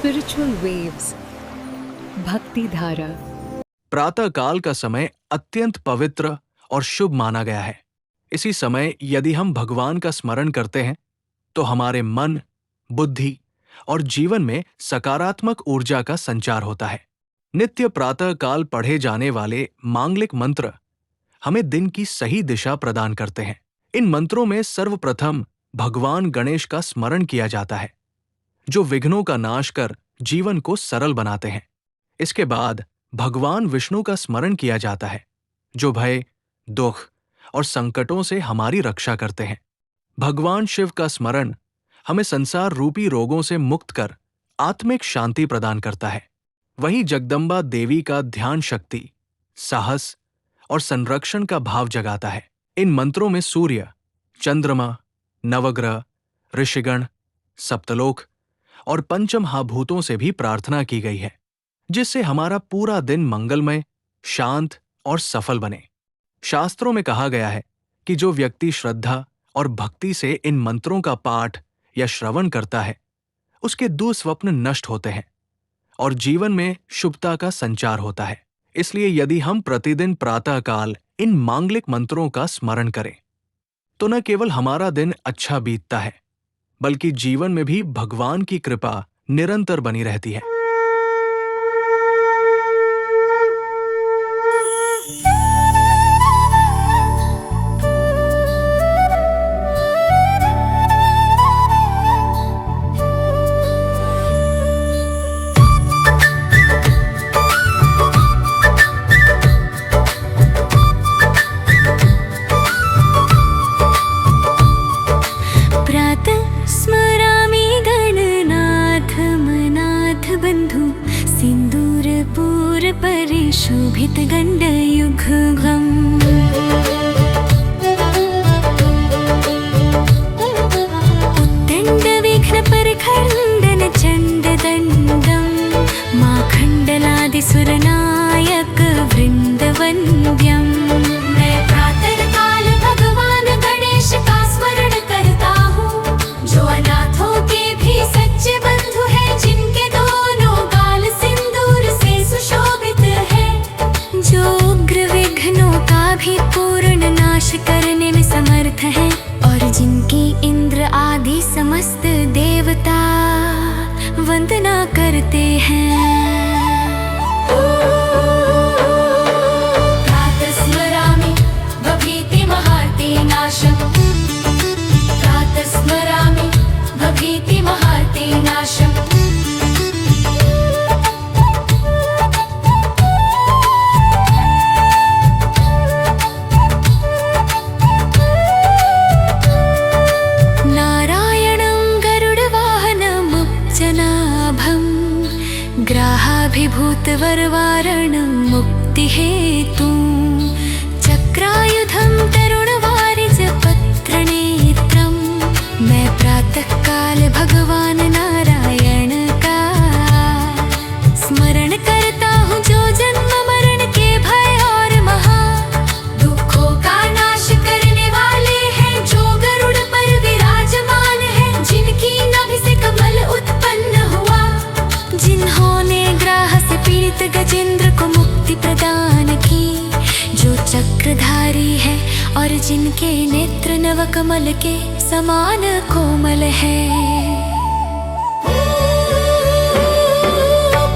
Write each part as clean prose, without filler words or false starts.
Spiritual waves, भक्ति धारा। प्रातः काल का समय अत्यंत पवित्र और शुभ माना गया है। इसी समय यदि हम भगवान का स्मरण करते हैं तो हमारे मन, बुद्धि और जीवन में सकारात्मक ऊर्जा का संचार होता है। नित्य प्रातः काल पढ़े जाने वाले मांगलिक मंत्र हमें दिन की सही दिशा प्रदान करते हैं। इन मंत्रों में सर्वप्रथम भगवान गणेश का स्मरण किया जाता है, जो विघ्नों का नाश कर जीवन को सरल बनाते हैं। इसके बाद भगवान विष्णु का स्मरण किया जाता है, जो भय, दुख और संकटों से हमारी रक्षा करते हैं। भगवान शिव का स्मरण हमें संसार रूपी रोगों से मुक्त कर आत्मिक शांति प्रदान करता है। वहीं जगदम्बा देवी का ध्यान शक्ति, साहस और संरक्षण का भाव जगाता है। इन मंत्रों में सूर्य, चंद्रमा, नवग्रह, ऋषिगण, सप्तलोक और पंचमहाभूतों से भी प्रार्थना की गई है, जिससे हमारा पूरा दिन मंगलमय, शांत और सफल बने। शास्त्रों में कहा गया है कि जो व्यक्ति श्रद्धा और भक्ति से इन मंत्रों का पाठ या श्रवण करता है, उसके दुःस्वप्न नष्ट होते हैं और जीवन में शुभता का संचार होता है। इसलिए यदि हम प्रतिदिन प्रातःकाल इन मांगलिक मंत्रों का स्मरण करें तो न केवल हमारा दिन अच्छा बीतता है, बल्कि जीवन में भी भगवान की कृपा निरंतर बनी रहती है। शोभित गण्डयुग्मम् उत्तण्डविघ्नपरखण्डन चण्डदण्डम् माखण्डलादिसुरनायक वृन्दवन्द्यम्। मैं प्रातःकाल भगवान गणेश का स्मरण करता हूँ, जो अनाथों के भी सच्चे बंधु हैं, जिनके दोनों गाल सिंदूर से सुशोभित है, जो उग्र विघ्नों का भी पूर्ण नाश करने में समर्थ है, और जिनकी इंद्र आदि समस्त देवता वंदना करते हैं। प्रातः स्मरामि भीतिमहार्तिनाशम्, प्रातः स्मरामि भीतिमहार्तिनाशम्। ग्राहाभिभूतवरवारणं मुक्तिहेतुं, चक्रायुधं तरुणवारिजपत्रनेत्रं। मैं प्रातःकाल भगवान नारायण का स्मरण करता हूँ, जो जन्म मरण के भय और महा दुखों का नाश करने वाले हैं, जो गरुड़ पर विराजमान है, जिनकी नाभि से कमल उत्पन्न हुआ, जिन्होंने ग्राह से पीड़ित गजेंद्र को मुक्ति प्रदान की, जो चक्रधारी है और जिनके नेत्र नवकमल के समान कोमल है।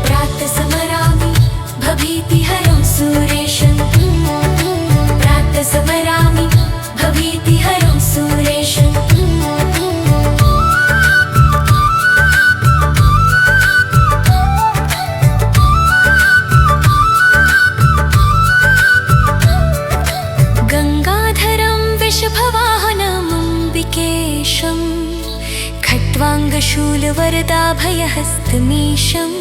प्रातः स्मरामि भीतिहरं सुरेशं, प्रातः स्मरामि भीतिहरं सुरेशं। खट्वाङ्गशूलवरदाभयहस्तमीशम्,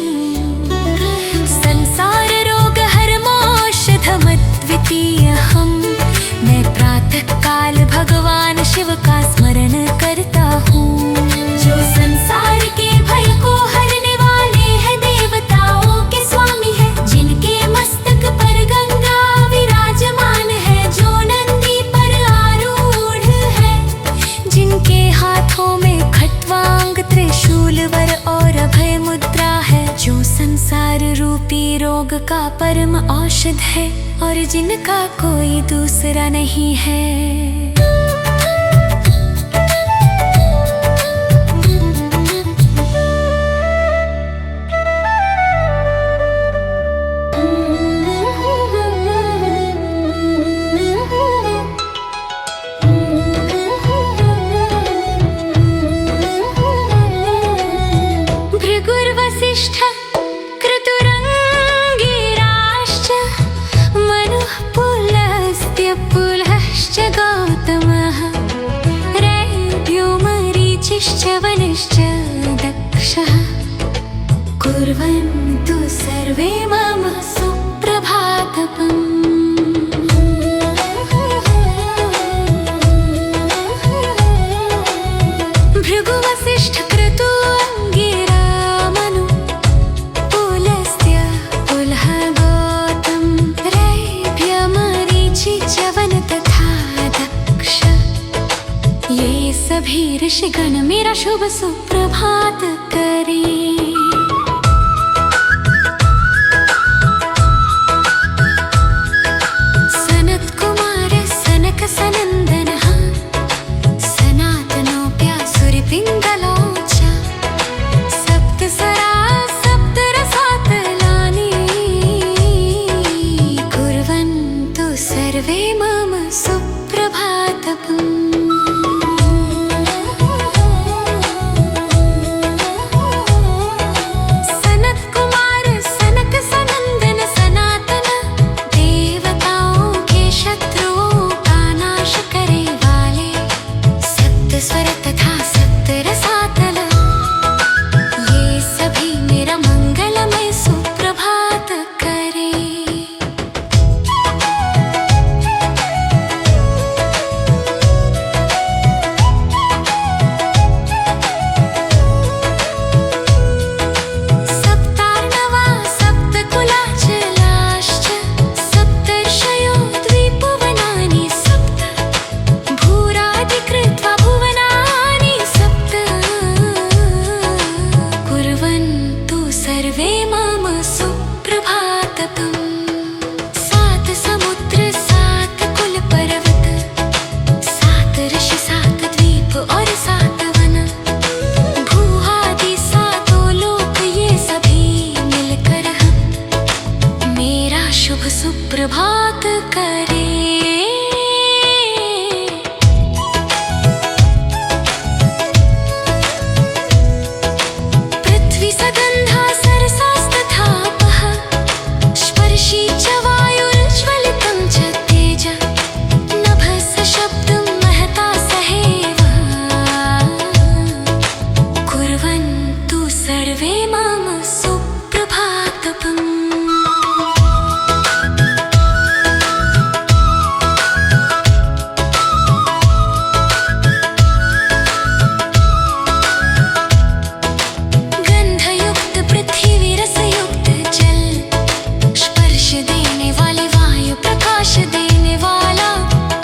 संसाररोगहरमौषधमद्वितीयहम्। मैं प्रातःकाल भगवान शिव का स्मरण करता हूँ, जो संसार के भय को हरने वाले हैं, देवताओं के स्वामी है, जिनके मस्तक पर गंगा विराजमान है, जो नंदी पर आरूढ़ है, जिनके हाथों में खट्वांग त्रिशूल वर और अभय मुद्रा रोग का परम औषध है और जिनका कोई दूसरा नहीं है। भृगुर्वसिष्ठ क्रतुरङ्गिराश्च मनुः पुलस्त्य पुलश्च गौतमः रैभ्यो मरीचिश्च वनश्च दक्षः कुर्वन्तु सर्वे मम सुप्रभातम्। भृगुवसिष्ठ क्रतु अंगिरा मनु पुलस्त्य पुलः गौतम रैभ्य मरीचि च्यवन तथा दक्ष, ये सभी ऋषिगण मेरा शुभ सुप्रभात करें। सनत कुमार सनक सनंदनः पिङ्गलोच सप्तसरा सप्तरसातलानि कुर्वन्तु सर्वे मम सुप्रभातम्। सनत्कुमार सनक सनंदन सनातन देवताओं के शत्रुओं का नाश करे वाले सप्त स्वर तथा रसातल, ये सभी मेरा मंगलमय सुप्रभात करें। सप्तार्णवा सप्तकुलाचलाश्च सप्तर्षयो द्विभुवनानि सप्त भूराधिकृत्वा भुवनानि सप्त कुर्वन्तु सर्वे मम सुप्रभातम्। सात समुद्र सात कुल पर्वत सात ऋषि सात द्वीप और सात वन भूआदि सातों लोक, ये सभी मिलकर हम मेरा शुभ सुप्रभात करें। पृथ्वी सगन्धा सरसास्तथापः स्पर्शी च वायुर्ज्वलितं च तेज नभः सशब्दं महता सहेव कुर्वन्तु सर्वे मम सुप्रभातम्। गंधयुक्त पृथ्वी रसयुक्त जल स्पर्श देने वाले वायु प्रकाश देने वाला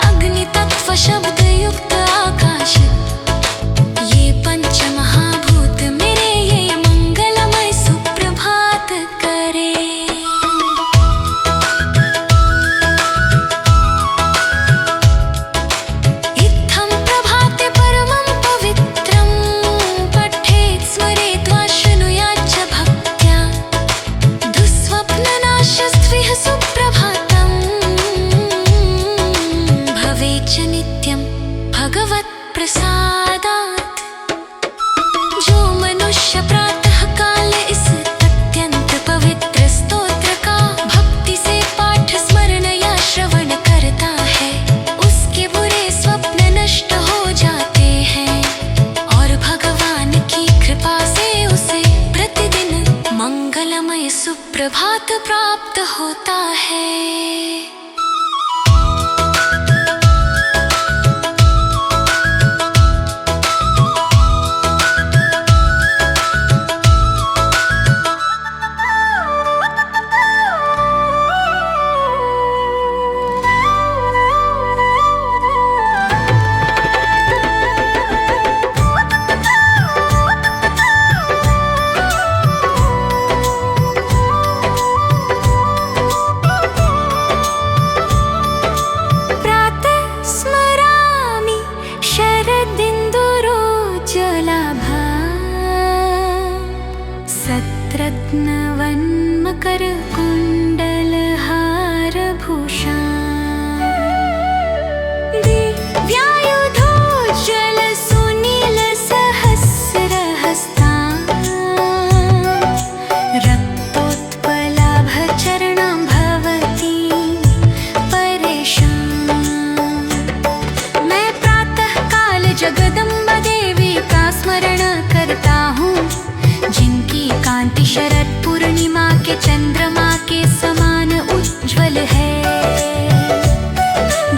अग्नि तत्व शब्द युक्त आकाश, ये पंच महाभूत मेरे ये मंगलमय सुप्रभात करे। इत्थं प्रभाते परमं पवित्रं पठेत् स्मरेत् वा शृणुयात् च भक्त्या दुःस्वप्ननाशस्त्विह सुप्रभातम् भवेत् च नित्यं भगवत्प्रसादात्। जो मनुष्य प्रातः काल इस अत्यंत पवित्र स्तोत्र का भक्ति से पाठ स्मरण या श्रवण करता है, उसके बुरे स्वप्न नष्ट हो जाते हैं और भगवान की कृपा से उसे प्रतिदिन मंगलमय सुप्रभात प्राप्त होता है। सत्रत्नवन्मकरकुण्डलहारभूषा दिव्यायुधोज्ज्वलसुनीलसहस्रहस्ता रक्तोत्पलाभचरणां भवती परेशान। मैं प्रातः काल जगदम्बा देवी का स्मरण करता हूँ, जिनकी कांति शरद पूर्णिमा के चंद्रमा के समान उज्ज्वल है,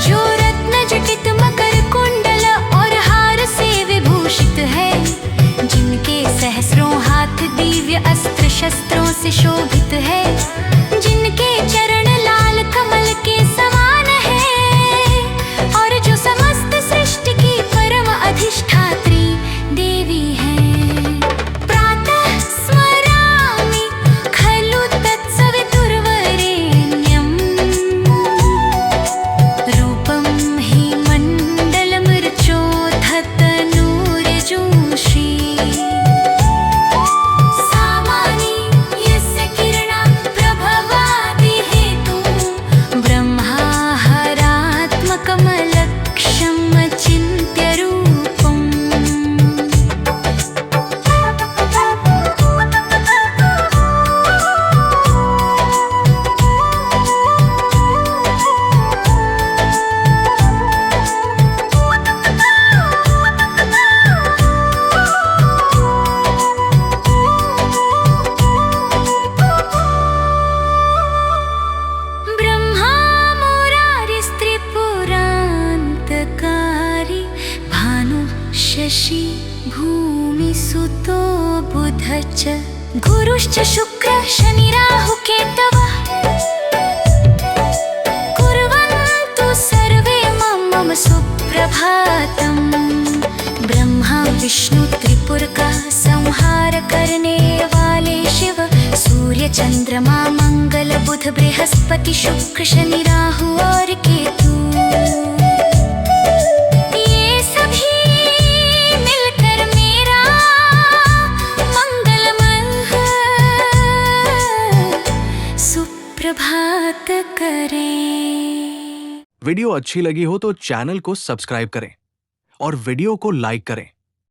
जो रत्न जटित मकर कुंडल और हार से विभूषित है, जिनके सहस्रों हाथ दिव्य अस्त्र शस्त्रों से शोभित है, जिनके चरण लाल कमल के समान है, और जो समस्त सृष्टि की परम अधिष्ठात्री देवी है। प्रातः स्मरामि खलु तत्सवितुर्वरेण्यं, रूपं हि मण्डलमृचोधतनूरजूंषि। सामानि यस्य किरणं प्रभवाति हेतुं, ब्रह्माहरात्मकमलक्ष्यम् अचिन्त्य रूपम्। ब्रह्मा मुरारिस्त्रिपुरान्तकारी, भानुः शशि भूमिसुतो बुधश्च, गुरुश्च शुक्रः शनिराहुकेतवः, कुर्वन्तु सर्वे मम सुप्रभातम्। ब्रह्मा विष्णु त्रिपुर का संहार करने वाले शिव, सूर्य चंद्रमा मंगल बुध बृहस्पति शुक्र शनि राहु और केतु, ये सभी मिलकर मेरा मंगलमय सुप्रभात करें। वीडियो अच्छी लगी हो तो चैनल को सब्सक्राइब करें और वीडियो को लाइक करें।